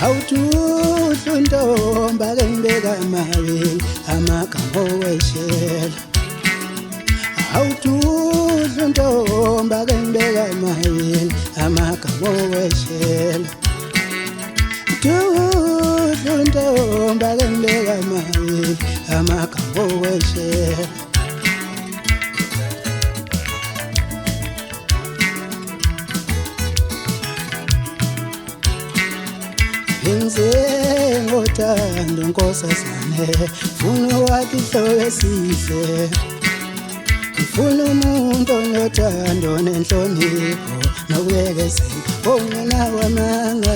awuthudlu ntomba ke ngibeka amabili amagama oweshela awuthudlu ntomba ke ngibeka amabili amagama oweshela thudlu ntomba ke ngibeka amabili amagama oweshela Ngizwe ngothando nkosazane funa wakhe ihlobo esihle ngifuna umuntu onothando nenhlonipho nokubekezela ongenawo amanga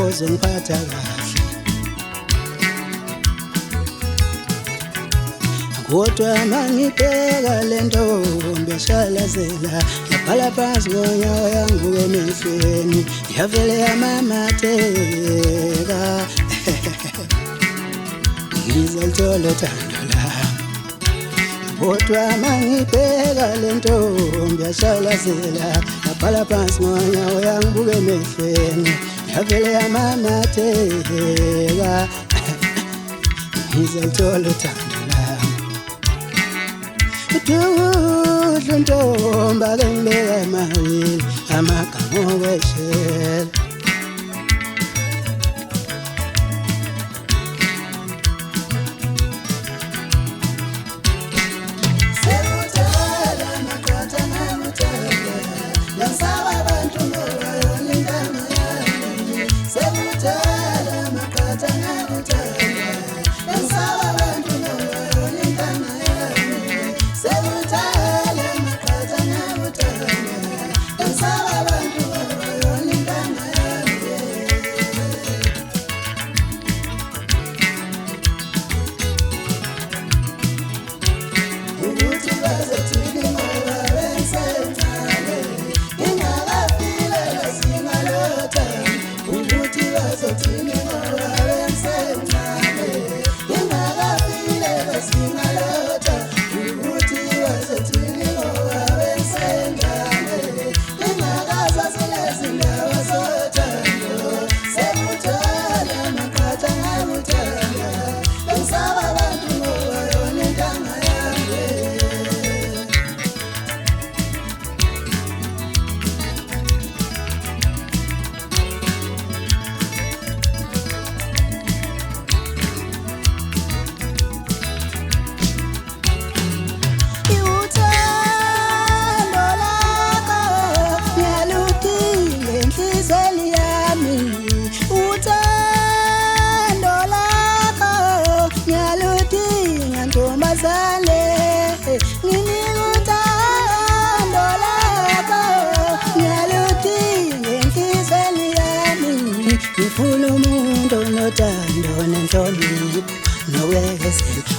ozongiphatha kahle kodwa mangibheka le ntombi eshalazela yabhala phansi ngonyawo yangu emehlweni yavele yamamatheka ngizolithola uthando lami kodwa mangibheka le ntombi eshalazela yabhala phansi ngonyawo yangu emehlweni yavele yamamatheka ngizolithola uthando thudlu ntomba ke ngibeka amabili amagama oweshela ngifuna umuntu onothando nenhlonipho nokubekezela